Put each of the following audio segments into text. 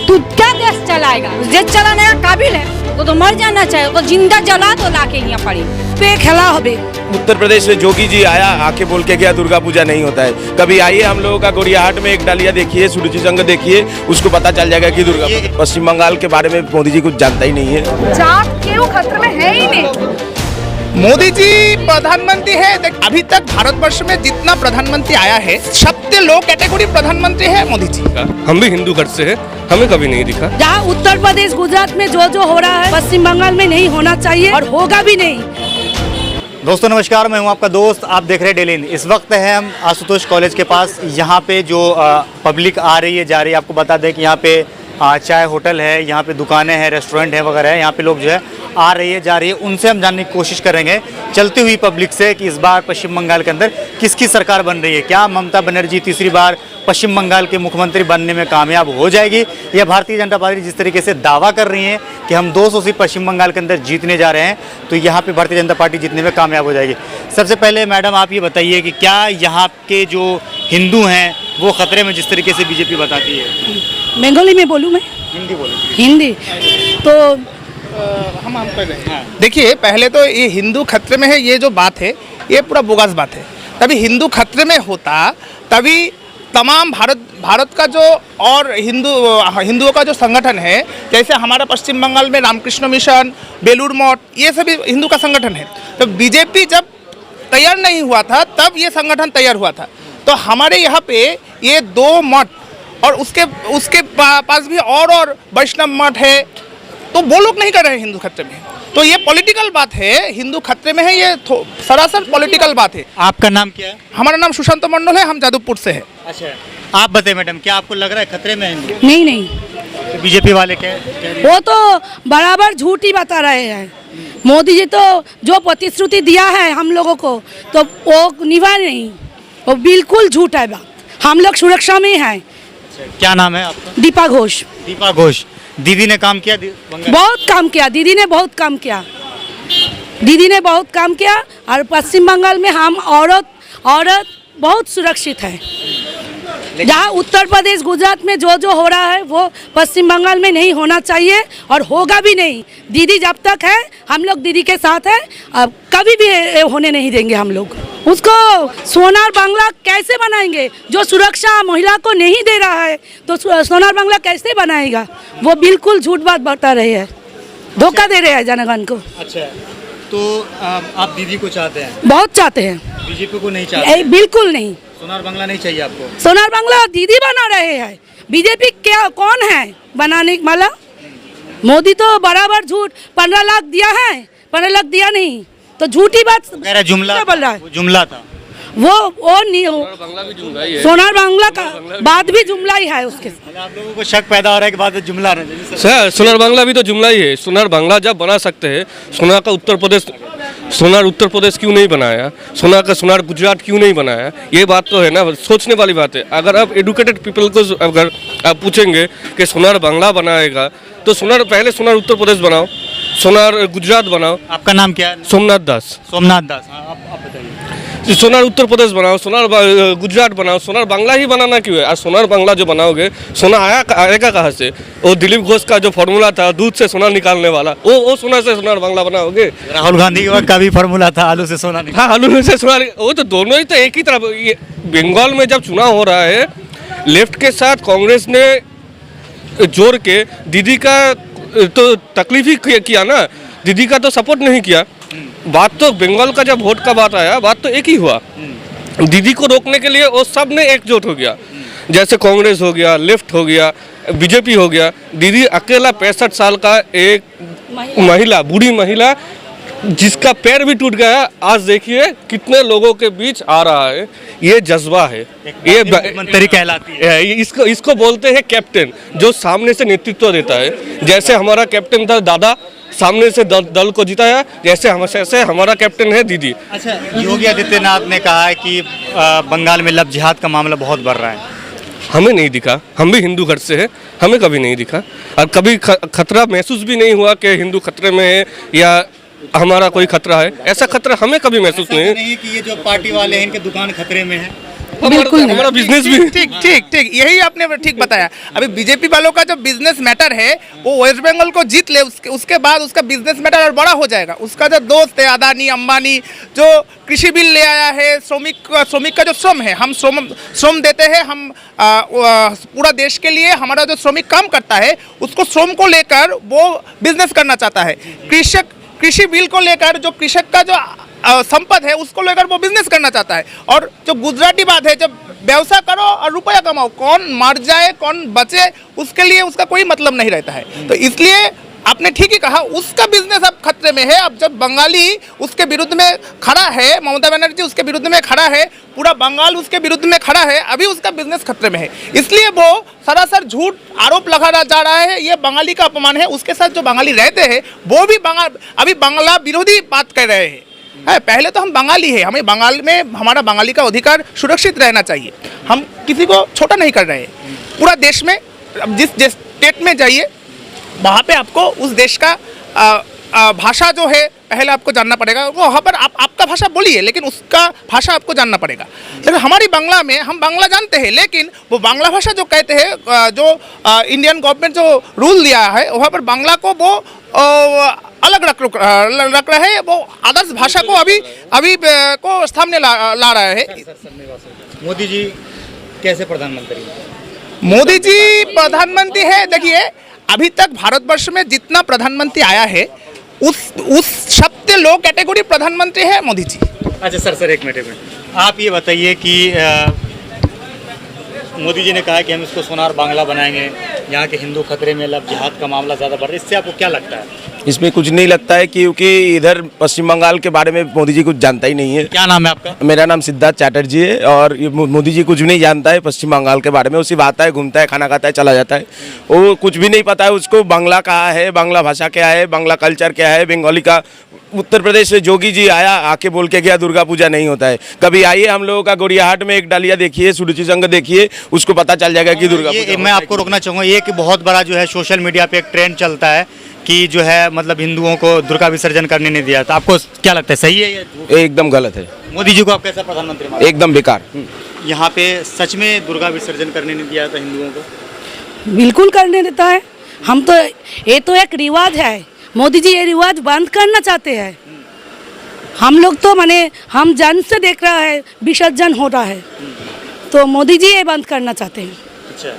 तू क्या देश चलाएगा? देश चलाने का काबिल है वो तो मर जाना चाहिए, वो जिंदा जला तो लाके यहाँ पड़ी पे खेला होबे। उत्तर प्रदेश में जोगी जी आया, आके बोल के गया दुर्गा पूजा नहीं होता है। कभी आइए हम लोगों का गोरियाहाट में एक डालिया देखिए, सूरज संघ देखिए, उसको पता चल जाएगा कि दुर्गा। पश्चिम बंगाल के बारे में मोदी जी कुछ जानता ही नहीं है। जात क्यों खतरे में है ही नहीं। मोदी जी प्रधानमंत्री है। अभी तक भारतवर्ष में जितना प्रधानमंत्री आया है सबसे लो कैटेगरी प्रधानमंत्री है मोदी जी। हम भी हिंदू घर से हैं, हमें कभी नहीं दिखा। जहाँ उत्तर प्रदेश गुजरात में जो हो रहा है पश्चिम बंगाल में नहीं होना चाहिए और होगा भी नहीं। दोस्तों नमस्कार, मैं हूं आपका दोस्त, आप देख रहे हैं डेली इन। इस वक्त है हम आशुतोष कॉलेज के पास। यहाँ पे जो पब्लिक आ रही है जा रही है, आपको बता दें कि यहाँ पे चाय होटल है, यहाँ पे दुकानें हैं, रेस्टोरेंट है वगैरह है। यहाँ पे लोग जो है आ रही है जा रही है, उनसे हम जानने की कोशिश करेंगे चलती हुई पब्लिक से कि इस बार पश्चिम बंगाल के अंदर किसकी सरकार बन रही है। क्या ममता बनर्जी तीसरी बार पश्चिम बंगाल के मुख्यमंत्री बनने में कामयाब हो जाएगी, या भारतीय जनता पार्टी जिस तरीके से दावा कर रही है कि हम 200 सीट पश्चिम बंगाल के अंदर जीतने जा रहे हैं, तो यहाँ पे भारतीय जनता पार्टी जीतने में कामयाब हो जाएगी। सबसे पहले मैडम आप ये बताइए कि क्या यहाँ के जो हिंदू हैं वो खतरे में, जिस तरीके से बीजेपी बताती है। बंगाली में बोलूँ मैं? हिंदी बोले। हिंदी तो हम देखिए, पहले तो ये हिंदू खतरे में है, ये जो बात है ये पूरा बोगस बात है। तभी हिंदू खतरे में होता तभी तमाम भारत का जो और हिंदुओं का जो संगठन है, जैसे हमारा पश्चिम बंगाल में रामकृष्ण मिशन, बेलूर मठ, ये सभी हिंदू का संगठन है। तो बीजेपी जब तैयार नहीं हुआ था तब ये संगठन तैयार हुआ था। तो हमारे यहाँ पे ये 2 मठ और उसके पास भी और वैष्णव मठ है, तो वो लोग नहीं कर रहे हैं हिंदू खतरे में। तो ये पॉलिटिकल बात है, हिंदू खतरे में है, ये सरासर पॉलिटिकल बात है। आपका नाम क्या है? हमारा नाम सुशांत मंडल है, हम जादवपुर से है। अच्छा, आप बताइए मैडम, क्या आपको लग रहा है खतरे में हिंदू? नहीं, तो बीजेपी वाले क्या कह रहे हैं? वो तो बराबर झूठ ही बता रहे हैं। मोदी जी तो जो प्रतिश्रुति दिया है हम लोगों को तो वो निभा नहीं, वो बिल्कुल झूठ है बात। हम लोग सुरक्षा में हैं। क्या नाम है आपका? दीपा घोष। दीपा घोष। दीदी ने काम किया? बहुत काम किया, दीदी ने बहुत काम किया, दीदी ने बहुत काम किया। और पश्चिम बंगाल में हम औरत बहुत सुरक्षित है। जहाँ उत्तर प्रदेश गुजरात में जो हो रहा है वो पश्चिम बंगाल में नहीं होना चाहिए और होगा भी नहीं। दीदी जब तक है हम लोग दीदी के साथ है, अब कभी भी होने नहीं देंगे हम लोग। उसको सोनार बांग्ला कैसे बनाएंगे? जो सुरक्षा महिला को नहीं दे रहा है तो सोनार बांग्ला कैसे बनाएगा? वो बिल्कुल झूठ बात बता रहे हैं, धोखा दे रहे हैं जनगण को। अच्छा, तो आप दीदी को चाहते हैं? बहुत चाहते हैं। बीजेपी को नहीं चाहते? बिल्कुल नहीं। सोनार बांग्ला नहीं चाहिए आपको? सोनार बांग्ला दीदी बना रहे हैं, बीजेपी क्या कौन है बनाने वाला? मोदी तो बराबर झूठ 15 लाख दिया है, 15 लाख दिया नहीं, तो झूठी बात जुमला बोल रहा है। वो जुमला था, वो नहीं हो। सोनार बांग्ला का बात भी जुमला ही है उसके। आप लोगों को शक पैदा हो रहा है कि बात जुमला नहीं। सर, सोनार बांग्ला भी तो जुमला ही है। सोनार बांग्ला जब बना सकते हैं, सोनार का उत्तर प्रदेश क्यों नहीं बनाया? सोनार गुजरात क्यों नहीं बनाया? ये बात तो है ना, सोचने वाली बात है। अगर आप एडुकेटेड पीपल को अगर आप पूछेंगे कि सोनार बांग्ला बनाएगा तो पहले सोनार उत्तर प्रदेश बनाओ, सोनार गुजरात बनाओ। आपका नाम क्या है? सोमनाथ दास। सोमनाथ दास। आप बताइए। सोनार उत्तर प्रदेश बनाओ, सोनार गुजरात बनाओ, सोनार बांग्ला ही बनाना क्यों है? और सोनार बांग्ला जो बनाओगे, सोना आएगा कहाँ से? वो दिलीप घोष का जो फॉर्मूला था दूध से सोना निकालने वाला, वो सोना से सोनार बांग्ला बनाओगे? राहुल गांधी के वक्त का भी फॉर्मूला था आलू से सोना। हाँ, आलू से सोना, वो तो दोनों ही तो एक ही तरफ। ये बंगाल में जब चुनाव हो रहा है, लेफ्ट के साथ कांग्रेस ने जोड़ के दीदी का तो तकलीफ ही किया ना, दीदी का तो सपोर्ट नहीं किया। बात तो बंगाल का जब वोट का बात आया, बात तो एक ही हुआ। दीदी को रोकने के लिए वो सब ने एकजुट हो गया, जैसे कांग्रेस हो गया, लेफ्ट हो गया, बीजेपी हो गया। दीदी अकेला 65 साल का एक महिला, बूढ़ी महिला, जिसका पैर भी टूट गया, आज देखिए कितने लोगों के बीच आ रहा है। ये जज्बा है, ये मंत्री कहलाती है। इसको बोलते हैं कैप्टन, जो सामने से नेतृत्व देता है। जैसे हमारा कैप्टन था दादा, सामने से दल को जिताया, जैसे हमारा कैप्टन है दीदी। अच्छा, योगी आदित्यनाथ ने कहा है कि बंगाल में लव जिहाद का मामला बहुत बढ़ रहा है। हमें नहीं दिखा, हम भी हिंदू घर से हैं, हमें कभी नहीं दिखा और कभी खतरा महसूस भी नहीं हुआ कि हिंदू खतरे में है या हमारा कोई खतरा है। ऐसा खतरा हमें कभी महसूस नहीं है कि ये जो पार्टी वाले हैं इनके दुकान खतरे में है। बिल्कुल नहीं। हमारा बिजनेस भी ठीक ठीक ठीक, यही आपने ठीक बताया। अभी बीजेपी वालों का जो बिजनेस मैटर है वो वेस्ट बंगाल को जीत ले, उसके बाद उसका बिजनेस मैटर और बड़ा हो जाएगा। उसका जो दोस्त है अदानी अंबानी, जो कृषि बिल ले आया है, श्रमिक का जो श्रम है, हम श्रम देते हैं, हम पूरा देश के लिए हमारा जो श्रमिक काम करता है उसको श्रम को लेकर वो बिजनेस करना चाहता है। कृषि बिल को लेकर जो कृषक का जो संपद है उसको लेकर वो बिजनेस करना चाहता है। और जो गुजराती बात है, जब व्यवसाय करो और रुपया कमाओ, कौन मर जाए कौन बचे उसके लिए उसका कोई मतलब नहीं रहता है। तो इसलिए आपने ठीक ही कहा, उसका बिजनेस अब खतरे में है। अब जब बंगाली उसके विरुद्ध में खड़ा है, ममता बनर्जी उसके विरुद्ध में खड़ा है, पूरा बंगाल उसके विरुद्ध में खड़ा है, अभी उसका बिजनेस खतरे में है। इसलिए वो सरासर झूठ आरोप लगा जा रहा है, ये बंगाली का अपमान है। उसके साथ जो बंगाली रहते हैं वो भी अभी बांग्ला विरोधी बात कर रहे हैं। पहले तो हम बंगाली है, हमें बंगाल में हमारा बंगाली का अधिकार सुरक्षित रहना चाहिए। हम किसी को छोटा नहीं कर रहे हैं। पूरा देश में जिस स्टेट में जाइए वहाँ पे आपको उस देश का भाषा जो है पहले आपको जानना पड़ेगा। वो वहाँ पर आपका भाषा बोलिए, लेकिन उसका भाषा आपको जानना पड़ेगा। लेकिन हमारी बांग्ला में हम बांग्ला जानते हैं, लेकिन वो बांग्ला भाषा जो कहते हैं, जो इंडियन गवर्नमेंट जो रूल दिया है वहाँ पर बांग्ला को वो अलग रख रहा है। वो आदर्श भाषा को अभी को सामने ला रहा है। मोदी जी कैसे प्रधानमंत्री? मोदी जी प्रधानमंत्री है। देखिए, अभी तक भारतवर्ष में जितना प्रधानमंत्री आया है उस सबसे लो कैटेगरी प्रधानमंत्री है मोदी जी। अच्छा सर एक मिनट आप ये बताइए कि मोदी जी ने कहा कि हम इसको सोनार बांग्ला बनाएंगे, यहाँ के हिंदू खतरे में, लब जिहाद का मामला ज़्यादा बढ़ रहा है, इससे आपको क्या लगता है? इसमें कुछ नहीं लगता है, क्योंकि इधर पश्चिम बंगाल के बारे में मोदी जी कुछ जानता ही नहीं है। क्या नाम है आपका? मेरा नाम सिद्धार्थ चैटर्जी है और ये मोदी जी कुछ भी नहीं जानता है पश्चिम बंगाल के बारे में। वो सिर्फ आता है, घूमता है, खाना खाता है, चला जाता है। वो कुछ भी नहीं पता है उसको बांग्ला कहाँ है, बांग्ला भाषा क्या है, बांग्ला कल्चर क्या है, बंगाली का। उत्तर प्रदेश से जोगी जी आया, आके बोल के गया दुर्गा पूजा नहीं होता है। कभी आइए हम लोगों का गोरियाहाट में एक डालिया देखिए, सूरज संघ देखिए, उसको पता चल जाएगा कि दुर्गा पूजा। मैं आपको रोकना चाहूँगा, ये कि बहुत बड़ा जो है सोशल मीडिया पे एक ट्रेंड चलता है कि जो है मतलब हिंदुओं को दुर्गा विसर्जन करने नहीं दिया। तो आपको क्या लगता है, सही है ये? एकदम गलत है। मोदी जी को आप कैसा प्रधानमंत्री मानते हैं? एकदम बेकार। यहाँ पे सच में दुर्गा विसर्जन करने नहीं दिया था हिंदुओं को? बिल्कुल करने देता है। हम तो ये तो एक रिवाज है, मोदी जी ये रिवाज बंद करना चाहते हैं। हम लोग तो माने हम जन से देख रहा है विसर्जन हो रहा है, तो मोदी जी ये बंद करना चाहते हैं। अच्छा,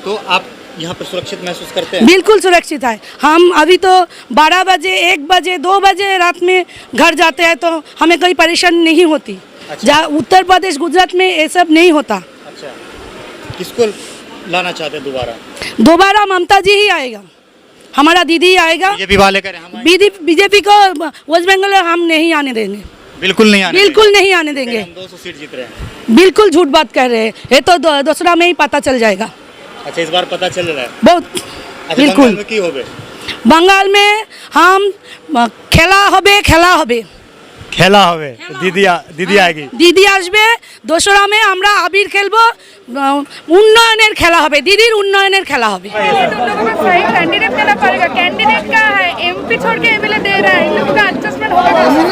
तो आप यहाँ पर सुरक्षित महसूस करते हैं? बिल्कुल सुरक्षित है। हम अभी तो 12 बजे 1 बजे 2 बजे रात में घर जाते हैं तो हमें कोई परेशानी नहीं होती। अच्छा। जहाँ उत्तर प्रदेश गुजरात में ये सब नहीं होता। अच्छा, किसको लाना चाहते हैं दोबारा? दोबारा ममता जी ही आएगा, हमारा दीदी आएगा। बीजेपी वाले करें हम? बीजेपी को वेस्ट बंगाल हम नहीं आने देंगे, बिल्कुल नहीं आने बिल्कुल नहीं आने देंगे। हम 200 सीट जीत रहे हैं। बिल्कुल झूठ बात कर रहे हैं, ये तो दूसरा में ही पता चल जाएगा। अच्छा, इस बार पता चल रहा है बहुत अच्छा, बिल्कुल। बंगाल में की होबे? बंगाल में हम खेला হবে दीदी आएगी, दीदी আসবে। দোসরা में আমরা আবির খেলবো, উন্নয়নের খেলা হবে, দিদির উন্নয়নের খেলা হবে। ये तुम लोगों में सही कैंडिडेट देना पड़ेगा। कैंडिडेट क्या है, एमपी छोड़ के एमएलए दे रहा है, इन लोगों का एडजस्टमेंट होगा कैसे?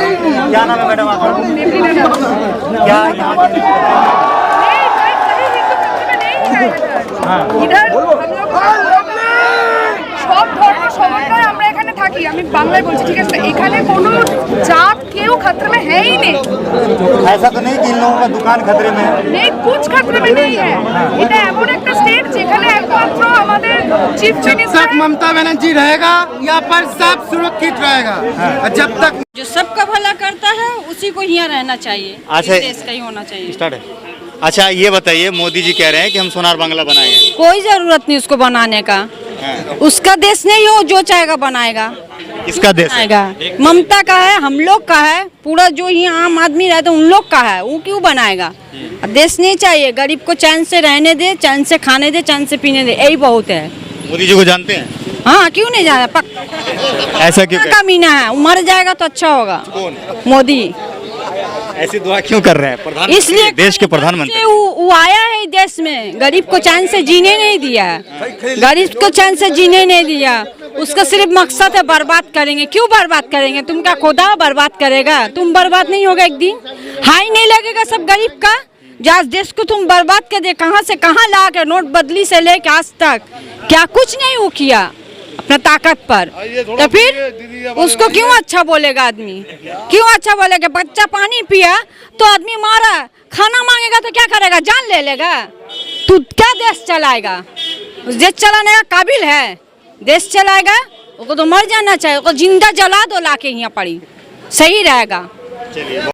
क्या नाम है मैडम आपका? क्या यहाँ नहीं, कहीं हिंदू खतरे में नहीं दिखाएगा। इधर हम लोग সব ধর্ম সমন্বয় আমরা এখানে থাকি। আমি বাংলায় বলছি, ঠিক আছে? এখানে কোনো জাত কেউ खतरे में है ही नहीं। ऐसा तो नहीं कि इन लोगों का दुकान खतरे में है? नहीं, कुछ खतरे में नहीं है। এটা এমন একটা স্টেট যেখানে একমাত্র আমাদের চিফ মিনিস্টার ममता बनर्जी रहेगा यहाँ पर सब सुरक्षित रहेगा। जब तक जो सबका भला करता है उसी को यहाँ रहना चाहिए। अच्छा, इस देश का ही होना चाहिए। स्टार्ट है। अच्छा, ये बताइए, मोदी जी कह रहे हैं कि हम सोनार बांग्ला बनाएंगे। कोई जरूरत नहीं उसको बनाने का, उसका देश नहीं हो, जो चाहेगा बनाएगा। किसका देश है? बनाएगा, ममता का है, हम लोग का है, पूरा जो यहाँ आम आदमी रहता है उन लोग का है, वो क्यों बनाएगा? देश नहीं चाहिए, गरीब को चैन से रहने दे, चैन से खाने दे, चैन से पीने दे, यही बहुत है। मोदी जी को जानते हैं? हाँ, क्यों नहीं जाना? ऐसा क्यों का मीना है, मर जाएगा तो अच्छा होगा। मोदी ऐसी दुआ क्यों कर रहे हैं? प्रधानमंत्री, इसलिए देश के प्रधानमंत्री। वो आया है देश में, गरीब को चैन से जीने नहीं दिया, गरीब को चैन से जीने नहीं दिया। उसका सिर्फ मकसद है बर्बाद करेंगे। क्यों बर्बाद करेंगे? तुम क्या खुदा बर्बाद करेगा? तुम बर्बाद नहीं होगा एक दिन? हाई नहीं लगेगा सब गरीब का? जो आज देश को तुम बर्बाद कर दे, कहाँ से कहाँ ला के नोट बदली से लेके आज तक क्या कुछ नहीं वो किया अपना ताकत पर, तो फिर उसको क्यों अच्छा बोलेगा आदमी? क्यों अच्छा बोलेगा? बच्चा पानी पिया तो आदमी मारा, खाना मांगेगा तो क्या करेगा? जान ले लेगा। तू क्या देश चलाएगा? उस देश चलाने का काबिल है? देश चलाएगा? उसको तो मर जाना चाहिए, उसको जिंदा जला दो लाके यहाँ पड़ी, सही रहेगा।